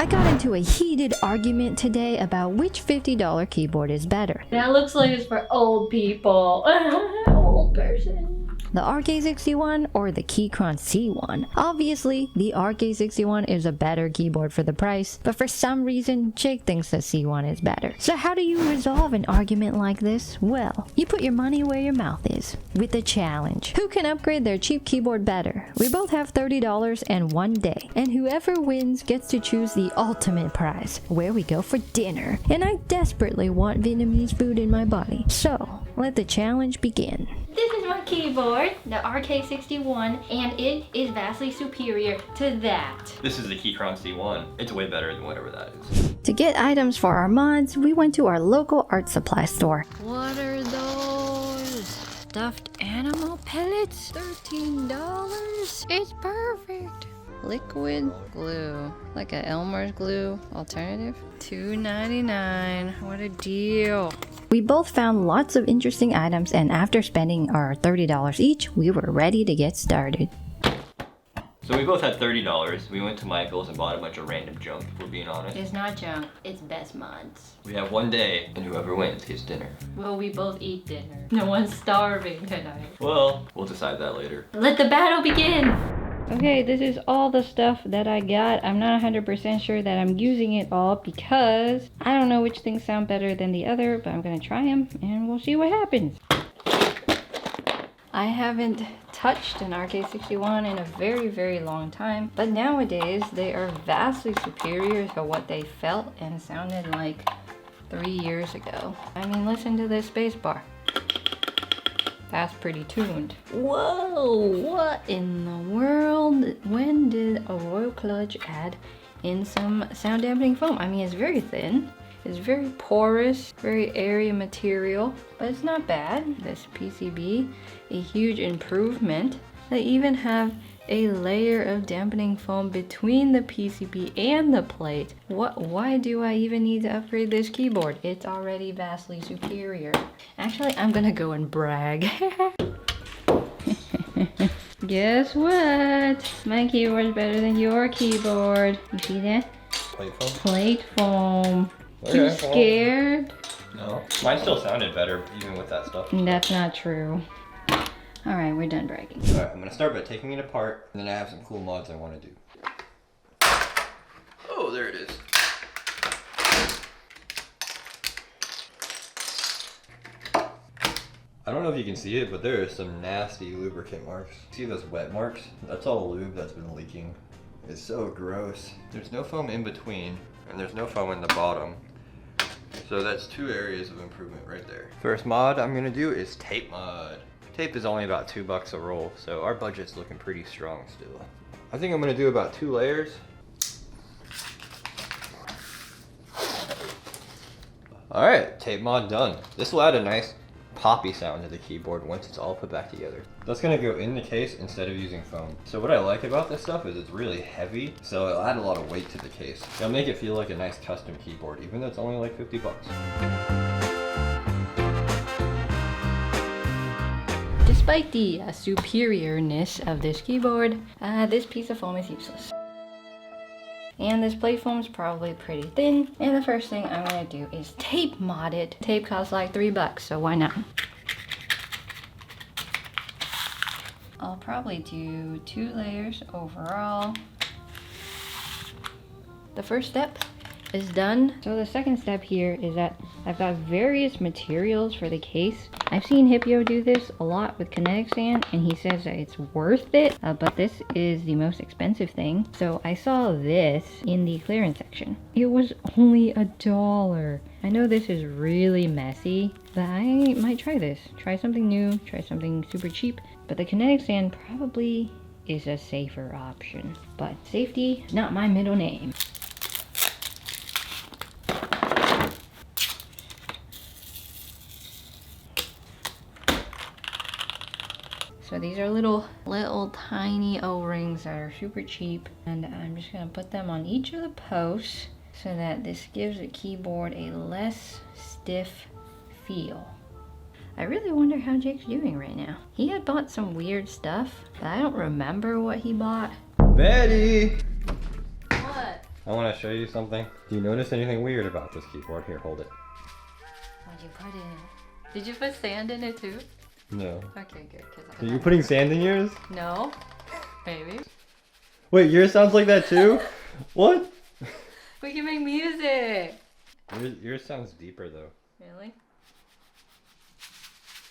I got into a heated argument today about which $50 keyboard is better. That looks like it's for old people. Old person. The RK61 or the Keychron C1. Obviously, the RK61 is a better keyboard for the price, but for some reason, Jake thinks the C1 is better. So how do you resolve an argument like this? Well, you put your money where your mouth is, with a challenge. Who can upgrade their cheap keyboard better? We both have $30 and 1 day, and whoever wins gets to choose the ultimate prize, where we go for dinner. And I desperately want Vietnamese food in my body. So, let the challenge begin. This is my keyboard, the RK61, and it is vastly superior to that. This is the Keychron C1. It's way better than whatever that is. To get items for our mods, we went to our local art supply store. What are those? Stuffed animal pellets? $13? It's perfect. Liquid glue, like a Elmer's glue alternative. $2.99. What a deal. We both found lots of interesting items, and after spending our $30 each, we were ready to get started. So we both had $30. We went to Michael's and bought a bunch of random junk, if we're being honest. It's not junk, it's best mods. We have 1 day, and whoever wins gets dinner. Well, we both eat dinner. No one's starving tonight. Well, we'll decide that later. Let the battle begin! Okay, this is all the stuff that I got. I'm not 100% sure that I'm using it all because I don't know which things sound better than the other, but I'm gonna try them and we'll see what happens. I haven't touched an RK61 in a very, very long time, but nowadays they are vastly superior to what they felt and sounded like 3 years ago. I mean, listen to this spacebar. That's pretty tuned. Whoa, what in the world? When did a Royal Clutch add in some sound dampening foam? I mean, it's very thin. It's very porous, very airy material, but it's not bad. This PCB, a huge improvement. They even have a layer of dampening foam between the PCB and the plate. Why do I even need to upgrade this keyboard? It's already vastly superior. Actually, I'm gonna go and brag. Guess what? My keyboard's better than your keyboard. You see that? Plate foam? Plate foam. Okay, You scared? No. Mine still sounded better, even with that stuff. That's not true. Alright, we're done bragging. Alright, I'm gonna start by taking it apart, and then I have some cool mods I want to do. Oh, there it is. I don't know if you can see it, but there is some nasty lubricant marks. See those wet marks? That's all lube that's been leaking. It's so gross. There's no foam in between, and there's no foam in the bottom. So that's 2 areas of improvement right there. First mod I'm gonna do is tape mod. Tape is only about $2 a roll, so our budget's looking pretty strong still. I think I'm gonna do about 2 layers. Alright, tape mod done. This will add a nice poppy sound to the keyboard once it's all put back together. That's gonna go in the case instead of using foam. So what I like about this stuff is it's really heavy, so it'll add a lot of weight to the case. It'll make it feel like a nice custom keyboard, even though it's only like $50. Despite the superiorness of this keyboard, this piece of foam is useless. And this plate foam is probably pretty thin. And the first thing I'm gonna do is tape mod it. Tape costs like $3, so why not? I'll probably do 2 layers overall. The first step is done. So the second step here is that I've got various materials for the case. I've seen Hippio do this a lot with kinetic sand, and he says that it's worth it, but this is the most expensive thing. So I saw this in the clearance section. It was only $1. I know this is really messy, but I might try this. Try something new, try something super cheap, but the kinetic sand probably is a safer option. But safety is not my middle name. So these are little tiny O-rings that are super cheap, and I'm just gonna put them on each of the posts so that this gives the keyboard a less stiff feel. I really wonder how Jake's doing right now. He had bought some weird stuff, but I don't remember what he bought. Betty! What? I want to show you something. Do you notice anything weird about this keyboard? Here, hold it. What'd you put in it? Did you put sand in it too? No. Okay, good. Are you putting sand in yours? No. Maybe. Wait, yours sounds like that too? What? We can make music. Yours sounds deeper though. Really?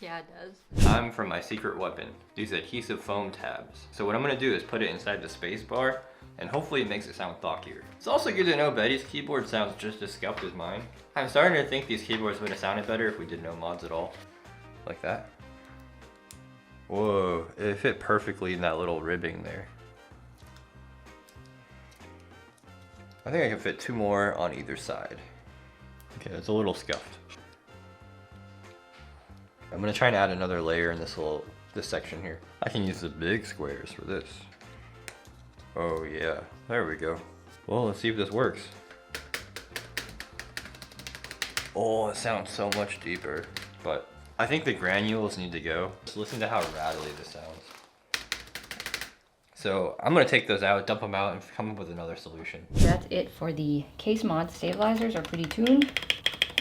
Yeah, it does. Time for my secret weapon, these adhesive foam tabs. So what I'm gonna do is put it inside the space bar, and hopefully it makes it sound thockier. It's also good to know Betty's keyboard sounds just as scuffed as mine. I'm starting to think these keyboards would have sounded better if we did no mods at all. Like that. Whoa, it fit perfectly in that little ribbing there. I think I can fit 2 more on either side. Okay, it's a little scuffed. I'm gonna try and add another layer in this section here. I can use the big squares for this. Oh yeah, there we go. Well, let's see if this works. Oh, it sounds so much deeper, but I think the granules need to go. Just listen to how rattly this sounds. So I'm gonna take those out, dump them out, and come up with another solution. That's it for the case mod. Stabilizers are pretty tuned.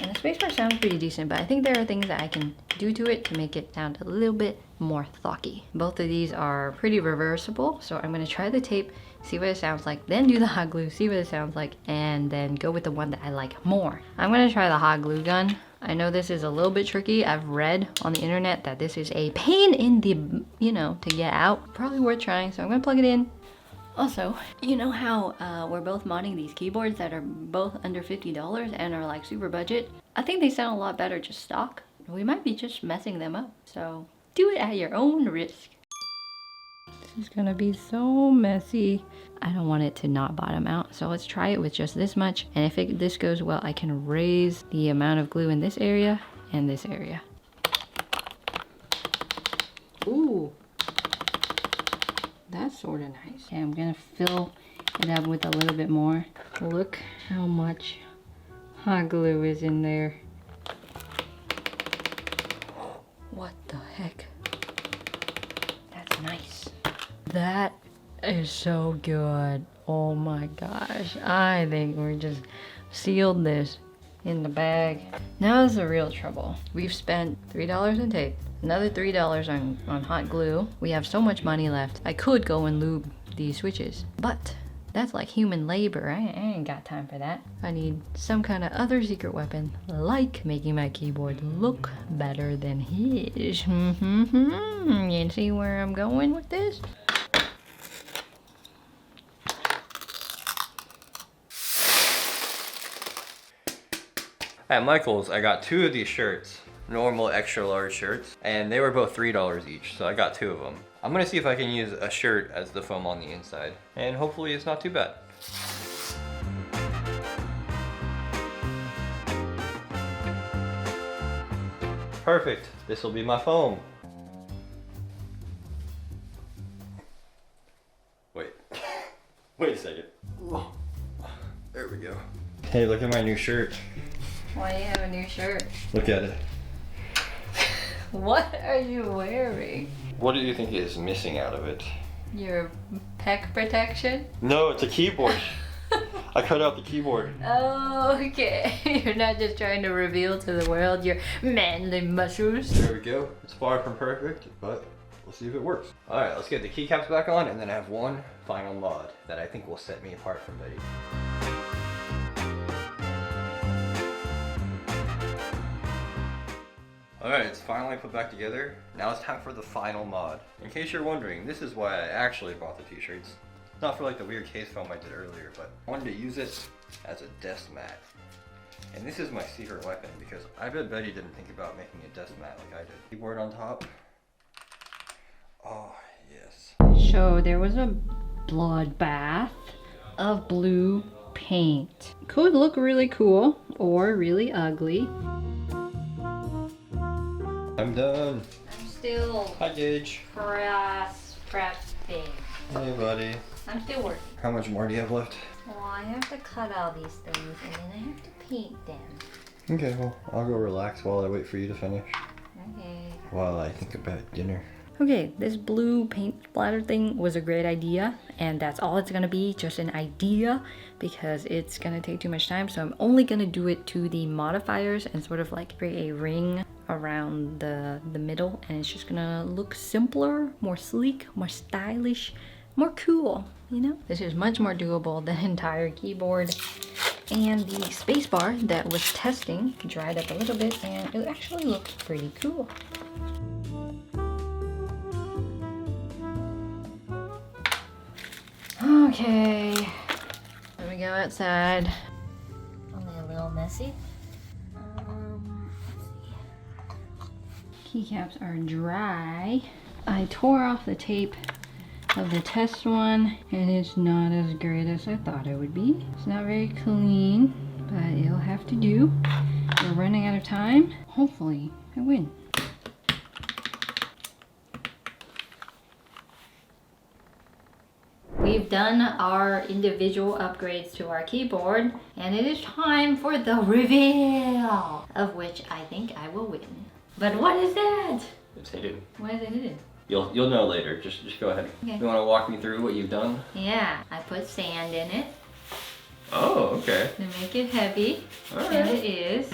And the spacebar sounds pretty decent, but I think there are things that I can do to it to make it sound a little bit more thocky. Both of these are pretty reversible, so I'm gonna try the tape, see what it sounds like, then do the hot glue, see what it sounds like, and then go with the one that I like more. I'm gonna try the hot glue gun. I know this is a little bit tricky. I've read on the internet that this is a pain in the, to get out. Probably worth trying, so I'm gonna plug it in. Also, you know how we're both modding these keyboards that are both under $50 and are like super budget? I think they sound a lot better just stock. We might be just messing them up, so do it at your own risk. This is gonna be so messy. I don't want it to not bottom out, so let's try it with just this much. And if this goes well, I can raise the amount of glue in this area and this area. Ooh. That's sort of nice. Okay, I'm gonna fill it up with a little bit more. Look how much hot glue is in there. What the heck? That's nice. That is so good. Oh my gosh. I think we just sealed this in the bag. Now is the real trouble. We've spent $3 in tape. Another $3 on hot glue. We have so much money left. I could go and lube these switches, but that's like human labor. I ain't got time for that. I need some kind of other secret weapon, like making my keyboard look better than his. You see where I'm going with this? At Michael's, I got 2 of these shirts. Normal extra large shirts, and they were both $3 each, so I got 2 of them. I'm gonna see if I can use a shirt as the foam on the inside, and hopefully it's not too bad. Perfect, this will be my foam. Wait, wait a second. There we go. Hey, look at my new shirt. Why do you have a new shirt? Look at it. What are you wearing? What do you think is missing out of it? Your pec protection? No, it's a keyboard. I cut out the keyboard. Oh, okay. You're not just trying to reveal to the world your manly muscles. There we go. It's far from perfect, but we'll see if it works. All right, let's get the keycaps back on, and then I have one final mod that I think will set me apart from Betty. Alright, it's finally put back together. Now it's time for the final mod. In case you're wondering, this is why I actually bought the t-shirts. Not for like the weird case foam I did earlier, but I wanted to use it as a desk mat. And this is my secret weapon, because I bet Betty didn't think about making a desk mat like I did. Keyboard on top. Oh, yes. So there was a bloodbath of blue paint. Could look really cool or really ugly. I'm done. I'm still Hi, Gage. prepping. Hey, buddy. I'm still working. How much more do you have left? Well, I have to cut all these things and then I have to paint them. Okay, well, I'll go relax while I wait for you to finish. Okay. While I think about dinner. Okay, this blue paint splatter thing was a great idea, and that's all it's gonna be, just an idea, because it's gonna take too much time. So I'm only gonna do it to the modifiers and sort of like create a ring around the middle, and it's just gonna look simpler, more sleek, more stylish, more cool, you know? This is much more doable than entire keyboard. And the spacebar that was testing dried up a little bit, and it actually looks pretty cool. Okay, let me go outside. Only a little messy. Keycaps are dry. I tore off the tape of the test one, and it's not as great as I thought it would be. It's not very clean, but it'll have to do. We're running out of time. Hopefully, I win. We've done our individual upgrades to our keyboard, and it is time for the reveal, of which I think I will win. But what is that? It's hidden. Why is it hidden? You'll know later. Just go ahead. Okay. You want to walk me through what you've done? Yeah, I put sand in it Oh, okay. to make it heavy, All and right. it is.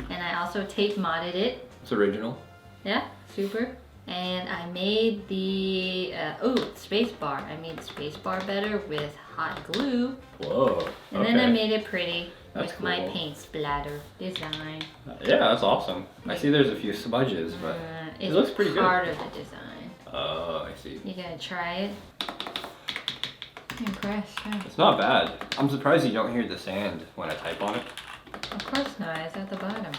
And I also tape modded it. It's original. Yeah, super. And I made the spacebar. I made the spacebar better with hot glue. Whoa. And then I made it pretty That's with my cool. paint splatter design. Yeah, that's awesome. I see there's a few smudges, but It's looks pretty good. part of the design. oh, I see. You gotta try it. I'm impressed, huh? It's not bad. I'm surprised you don't hear the sand when I type on it. Of course not, it's at the bottom.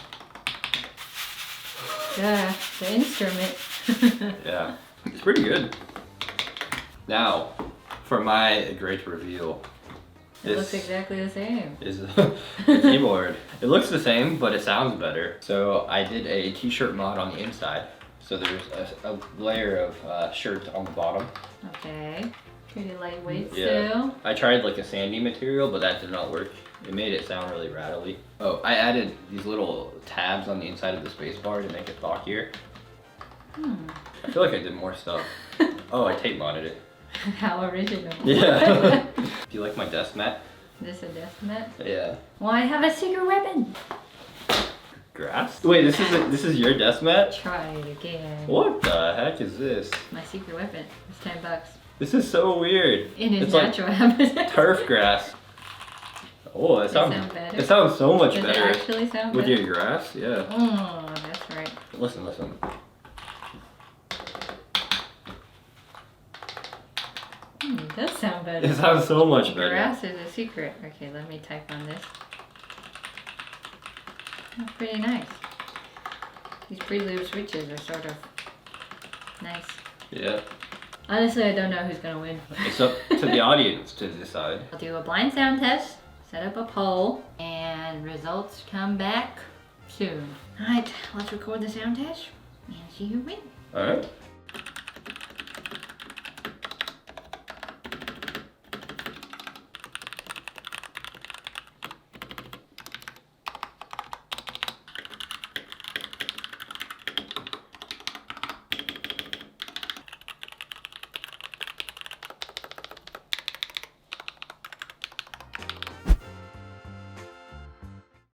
Duh, the instrument. Yeah, it's pretty good. Now, for my great reveal. It looks exactly the same. Is the keyboard. It looks the same, but it sounds better. So I did a t-shirt mod on the inside. So there's a layer of shirt on the bottom. Okay. Pretty lightweight Yeah. still. I tried like a sandy material, but that did not work. It made it sound really rattly. Oh, I added these little tabs on the inside of the spacebar to make it thockier. I feel like I did more stuff. Oh, I tape modded it. How original. Yeah. Do you like my desk mat? This a death mat? Yeah. Well, I have a secret weapon. Grass? Wait, this is your desk mat? Try it again. What the heck is this? My secret weapon. It's $10. This is so weird. In its It's natural habitat. Turf grass. Oh, that sounds better? it sounds so much Does better it actually sound with better? your grass. Yeah. Oh, that's right. Listen. It does sound better. It sounds so much better. Grass is a secret. Okay, let me type on this. That's pretty nice. These preloop switches are sort of nice. Yeah. Honestly, I don't know who's gonna win. It's up to the audience to decide. I'll do a blind sound test, set up a poll, and results come back soon. Alright, let's record the sound test and see who wins. All right.